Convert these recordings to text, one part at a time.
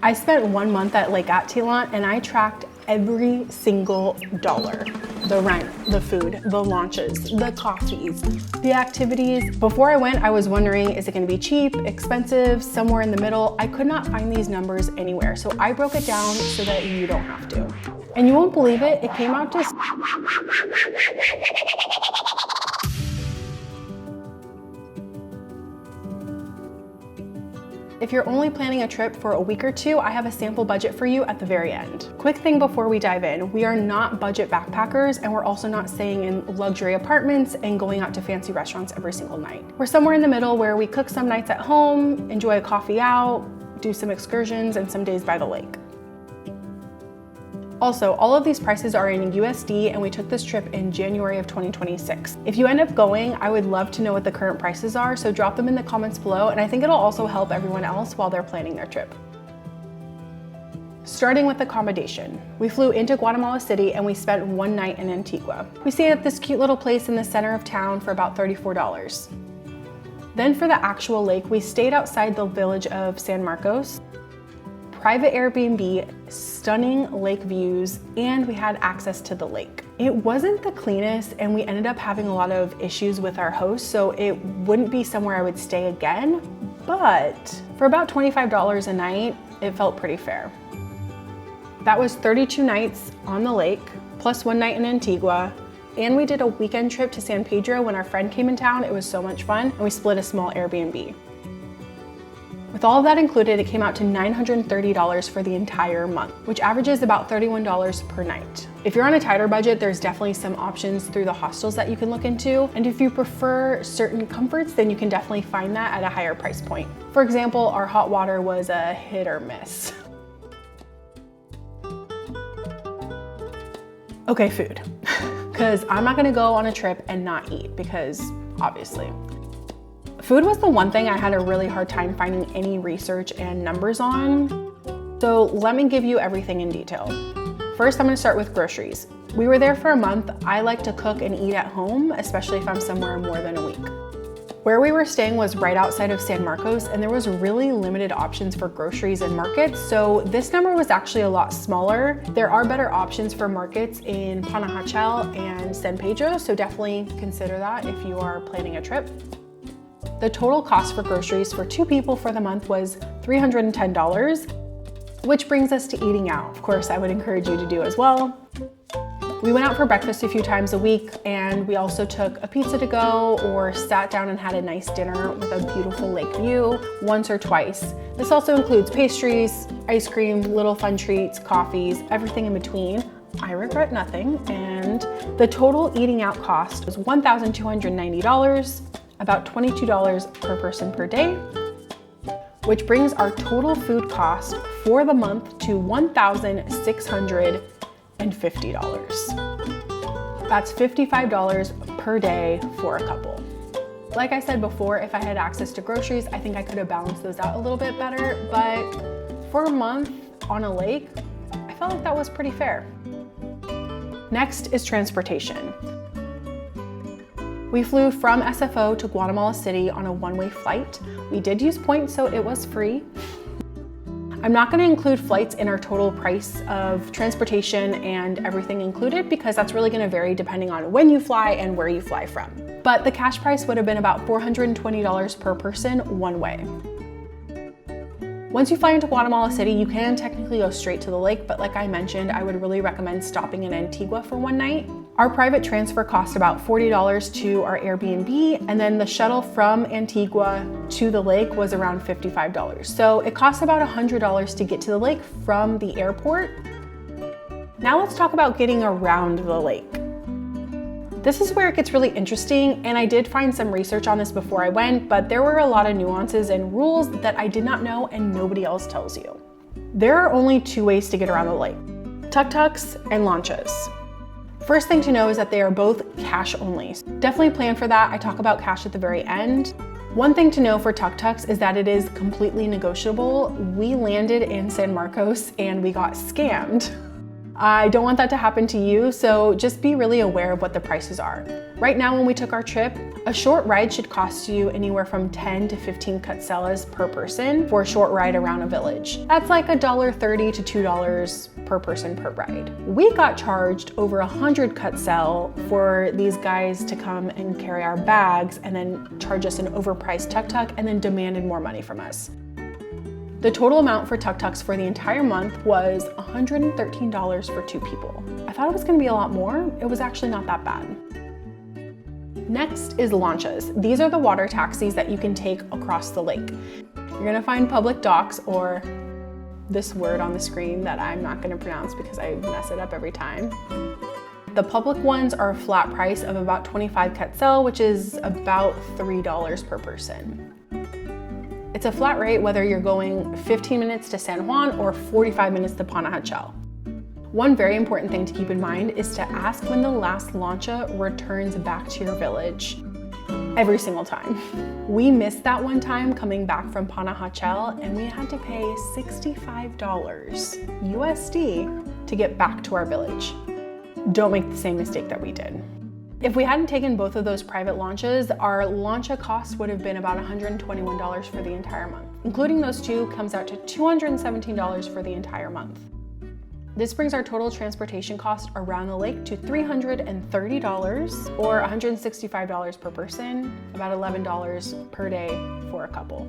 I spent 1 month at Lake Atitlan and I tracked every single dollar. The rent, the food, the launches, the coffees, the activities. Before I went, I was wondering, is it gonna be cheap, expensive, somewhere in the middle? I could not find these numbers anywhere, so I broke it down so that you don't have to. And you won't believe it, it came out to If you're only planning a trip for a week or two, I have a sample budget for you at the very end. Quick thing before we dive in, we are not budget backpackers and we're also not staying in luxury apartments and going out to fancy restaurants every single night. We're somewhere in the middle where we cook some nights at home, enjoy a coffee out, do some excursions and some days by the lake. Also, all of these prices are in USD and we took this trip in January of 2026. If you end up going, I would love to know what the current prices are, so drop them in the comments below and I think it'll also help everyone else while they're planning their trip. Starting with accommodation. We flew into Guatemala City and we spent 1 night in Antigua. We stayed at this cute little place in the center of town for about $34. Then for the actual lake, we stayed outside the village of San Marcos. Private Airbnb, stunning lake views, and we had access to the lake. It wasn't the cleanest and we ended up having a lot of issues with our host, so it wouldn't be somewhere I would stay again, but for about $25 a night, it felt pretty fair. That was 32 nights on the lake, plus 1 night in Antigua, and we did a weekend trip to San Pedro when our friend came in town. It was so much fun, and we split a small Airbnb. With all of that included, it came out to $930 for the entire month, which averages about $31 per night. If you're on a tighter budget, there's definitely some options through the hostels that you can look into. And if you prefer certain comforts, then you can definitely find that at a higher price point. For example, our hot water was a hit or miss. Okay, food. Because I'm not gonna go on a trip and not eat, because obviously. Food was the one thing I had a really hard time finding any research and numbers on. So let me give you everything in detail. First, I'm gonna start with groceries. We were there for a month. I like to cook and eat at home, especially if I'm somewhere more than a week. Where we were staying was right outside of San Marcos and there was really limited options for groceries and markets. So this number was actually a lot smaller. There are better options for markets in Panajachel and San Pedro. So definitely consider that if you are planning a trip. The total cost for groceries for 2 people for the month was $310, which brings us to eating out. Of course, I would encourage you to do as well. We went out for breakfast a few times a week and we also took a pizza to go or sat down and had a nice dinner with a beautiful lake view once or twice. This also includes pastries, ice cream, little fun treats, coffees, everything in between. I regret nothing. And the total eating out cost was $1,290. About $22 per person per day, which brings our total food cost for the month to $1,650. That's $55 per day for a couple. Like I said before, if I had access to groceries, I think I could have balanced those out a little bit better, but for a month on a lake, I felt like that was pretty fair. Next is transportation. We flew from SFO to Guatemala City on a 1-way flight. We did use points, so it was free. I'm not gonna include flights in our total price of transportation and everything included because that's really gonna vary depending on when you fly and where you fly from. But the cash price would have been about $420 per person one way. Once you fly into Guatemala City, you can technically go straight to the lake, but like I mentioned, I would really recommend stopping in Antigua for 1 night. Our private transfer cost about $40 to our Airbnb, and then the shuttle from Antigua to the lake was around $55. So it costs about $100 to get to the lake from the airport. Now let's talk about getting around the lake. This is where it gets really interesting, and I did find some research on this before I went, but there were a lot of nuances and rules that I did not know and nobody else tells you. There are only 2 ways to get around the lake: tuk-tuks and lanchas. First thing to know is that they are both cash only. Definitely plan for that. I talk about cash at the very end. One thing to know for tuk-tuks is that it is completely negotiable. We landed in San Marcos and we got scammed. I don't want that to happen to you, so just be really aware of what the prices are. Right now, when we took our trip, a short ride should cost you anywhere from 10 to 15 quetzales per person for a short ride around a village. That's like $1.30 to $2 per person per ride. We got charged over 100 quetzal for these guys to come and carry our bags and then charge us an overpriced tuk-tuk and then demanded more money from us. The total amount for tuk-tuks for the entire month was $113 for 2 people. I thought it was gonna be a lot more. It was actually not that bad. Next is lanchas. These are the water taxis that you can take across the lake. You're gonna find public docks, or this word on the screen that I'm not gonna pronounce because I mess it up every time. The public ones are a flat price of about 25 quetzal, which is about $3 per person. It's a flat rate whether you're going 15 minutes to San Juan or 45 minutes to Panajachel. One very important thing to keep in mind is to ask when the last lancha returns back to your village every single time. We missed that one time coming back from Panajachel and we had to pay $65 USD to get back to our village. Don't make the same mistake that we did. If we hadn't taken both of those private launches, our lancha cost would have been about $121 for the entire month. Including those two comes out to $217 for the entire month. This brings our total transportation cost around the lake to $330 or $165 per person, about $11 per day for a couple.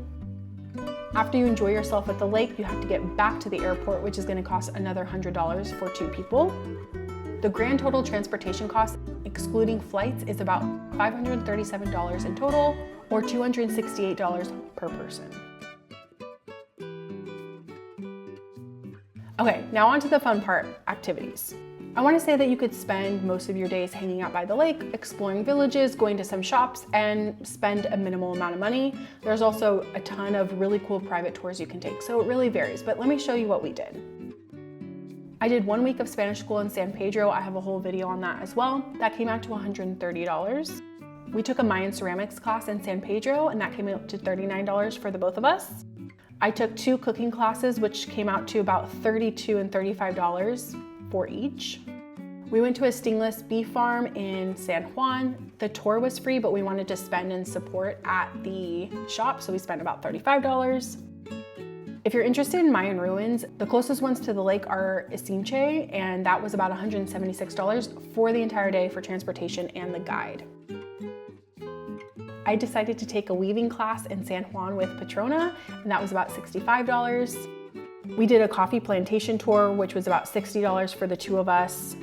After you enjoy yourself at the lake, you have to get back to the airport, which is going to cost another $100 for 2 people. The grand total transportation cost, excluding flights, is about $537 in total, or $268 per person. Okay, now on to the fun part, activities. I want to say that you could spend most of your days hanging out by the lake, exploring villages, going to some shops, and spend a minimal amount of money. There's also a ton of really cool private tours you can take, so it really varies, but let me show you what we did. I did 1 week of Spanish school in San Pedro. I have a whole video on that as well. That came out to $130. We took a Mayan ceramics class in San Pedro and that came out to $39 for the both of us. I took 2 cooking classes, which came out to about $32 and $35 for each. We went to a stingless beef farm in San Juan. The tour was free, but we wanted to spend and support at the shop, so we spent about $35. If you're interested in Mayan ruins, the closest ones to the lake are Isinche, and that was about $176 for the entire day for transportation and the guide. I decided to take a weaving class in San Juan with Patrona, and that was about $65. We did a coffee plantation tour, which was about $60 for the 2 of us.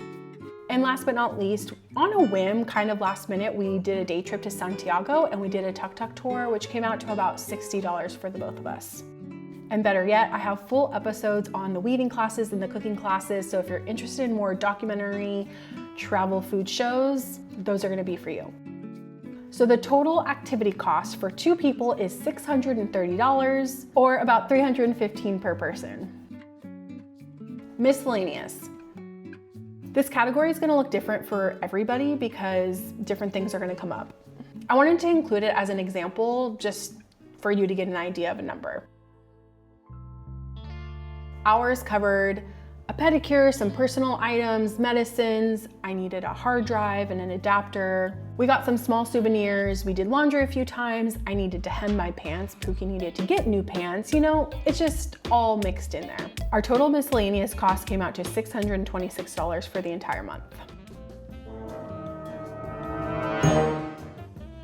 And last but not least, on a whim, kind of last minute, we did a day trip to Santiago and we did a tuk-tuk tour, which came out to about $60 for the both of us. And better yet, I have full episodes on the weaving classes and the cooking classes, so if you're interested in more documentary travel food shows, those are gonna be for you. So the total activity cost for 2 people is $630 or about $315 per person. Miscellaneous. This category is gonna look different for everybody because different things are gonna come up. I wanted to include it as an example just for you to get an idea of a number. Ours covered a pedicure, some personal items, medicines. I needed a hard drive and an adapter. We got some small souvenirs. We did laundry a few times. I needed to hem my pants. Pookie needed to get new pants. You know, it's just all mixed in there. Our total miscellaneous cost came out to $626 for the entire month.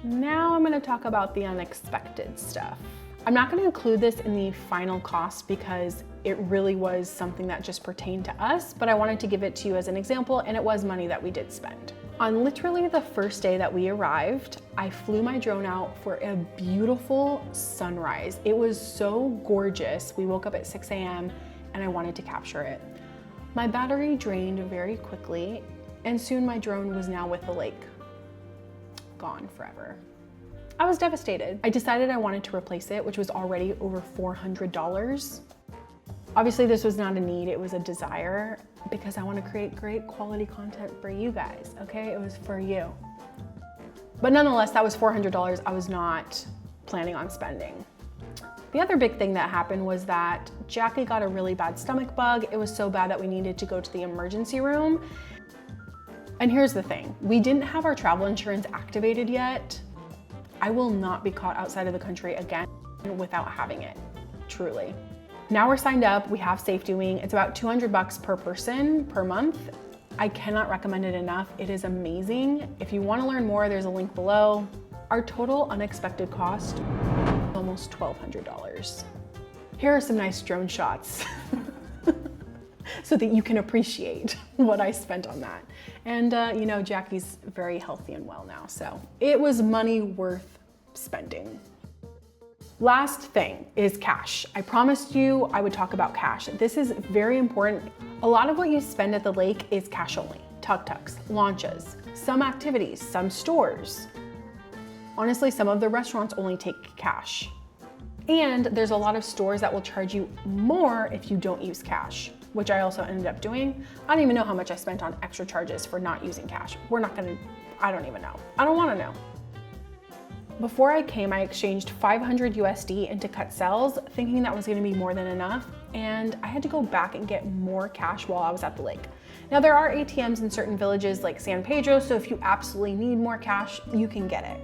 Now I'm gonna talk about the unexpected stuff. I'm not gonna include this in the final cost because it really was something that just pertained to us, but I wanted to give it to you as an example, and it was money that we did spend. On literally the first day that we arrived, I flew my drone out for a beautiful sunrise. It was so gorgeous. We woke up at 6 a.m. and I wanted to capture it. My battery drained very quickly, and soon my drone was now with the lake. Gone forever. I was devastated. I decided I wanted to replace it, which was already over $400. Obviously, this was not a need, it was a desire because I want to create great quality content for you guys, okay? It was for you. But nonetheless, that was $400 I was not planning on spending. The other big thing that happened was that Jackie got a really bad stomach bug. It was so bad that we needed to go to the emergency room. And here's the thing, we didn't have our travel insurance activated yet. I will not be caught outside of the country again without having it, truly. Now we're signed up, we have SafetyWing. It's about $200 per person per month. I cannot recommend it enough. It is amazing. If you want to learn more, there's a link below. Our total unexpected cost, almost $1,200. Here are some nice drone shots so that you can appreciate what I spent on that. And you know, Jackie's very healthy and well now, so it was money worth spending. Last thing is cash. I promised you I would talk about cash. This is very important. A lot of what you spend at the lake is cash only. Tuk-tuks, launches, some activities, some stores. Honestly, some of the restaurants only take cash. And there's a lot of stores that will charge you more if you don't use cash, which I also ended up doing. I don't even know how much I spent on extra charges for not using cash. I don't even know. I don't wanna know. Before I came, I exchanged 500 USD into cut cells, thinking that was gonna be more than enough, and I had to go back and get more cash while I was at the lake. Now there are ATMs in certain villages like San Pedro, so if you absolutely need more cash, you can get it.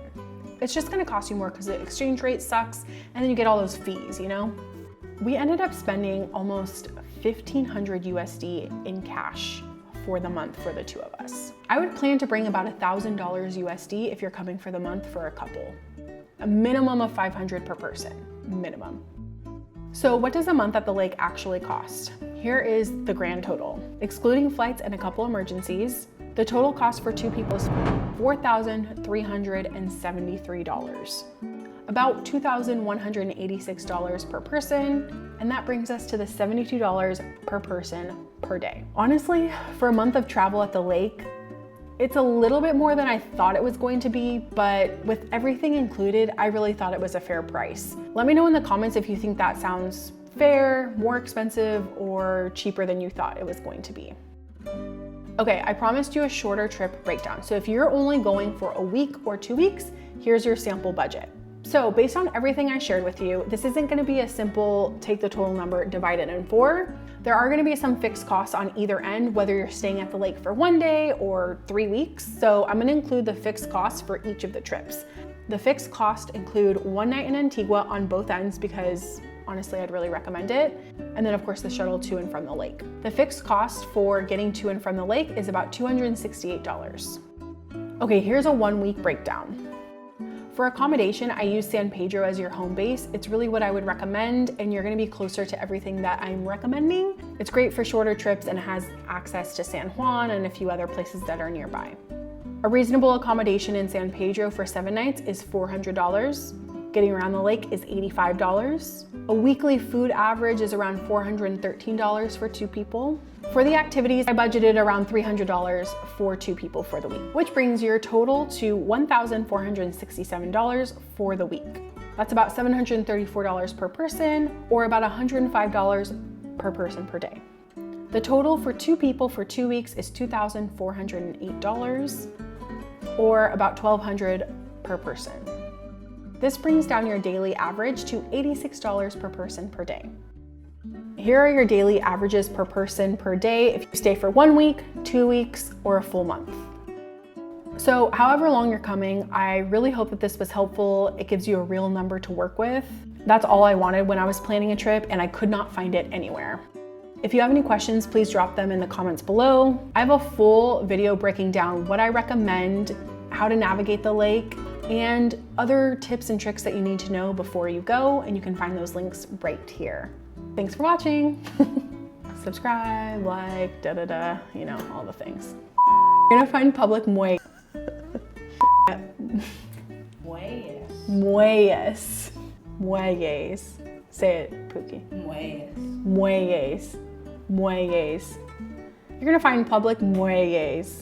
It's just gonna cost you more because the exchange rate sucks, and then you get all those fees, you know? We ended up spending almost 1,500 USD in cash for the month for the two of us. I would plan to bring about $1,000 USD if you're coming for the month for a couple. A minimum of 500 per person, minimum. So what does a month at the lake actually cost? Here is the grand total. Excluding flights and a couple emergencies, the total cost for two people is $4,373. About $2,186 per person, and that brings us to the $72 per person per day. Honestly, for a month of travel at the lake, it's a little bit more than I thought it was going to be, but with everything included, I really thought it was a fair price. Let me know in the comments if you think that sounds fair, more expensive, or cheaper than you thought it was going to be. Okay, I promised you a shorter trip breakdown. So if you're only going for a week or 2 weeks, here's your sample budget. So based on everything I shared with you, this isn't gonna be a simple take the total number, divide it in 4. There are gonna be some fixed costs on either end, whether you're staying at the lake for 1 day or 3 weeks. So I'm gonna include the fixed costs for each of the trips. The fixed costs include 1 night in Antigua on both ends because honestly, I'd really recommend it. And then of course the shuttle to and from the lake. The fixed cost for getting to and from the lake is about $268. Okay, here's a 1 week breakdown. For accommodation, I use San Pedro as your home base. It's really what I would recommend, and you're gonna be closer to everything that I'm recommending. It's great for shorter trips and it has access to San Juan and a few other places that are nearby. A reasonable accommodation in San Pedro for 7 nights is $400. Getting around the lake is $85. A weekly food average is around $413 for 2 people. For the activities, I budgeted around $300 for 2 people for the week, which brings your total to $1,467 for the week. That's about $734 per person, or about $105 per person per day. The total for 2 people for 2 weeks is $2,408, or about $1,200 per person. This brings down your daily average to $86 per person per day. Here are your daily averages per person per day if you stay for 1 week, 2 weeks, or a full month. So however long you're coming, I really hope that this was helpful. It gives you a real number to work with. That's all I wanted when I was planning a trip, and I could not find it anywhere. If you have any questions, please drop them in the comments below. I have a full video breaking down what I recommend, how to navigate the lake, and other tips and tricks that you need to know before you go, and you can find those links right here. Thanks for watching. Subscribe, like, you know, all the things. You're gonna find public muelles. Muelles. Say it, Pookie. Muelles. You're gonna find public muelles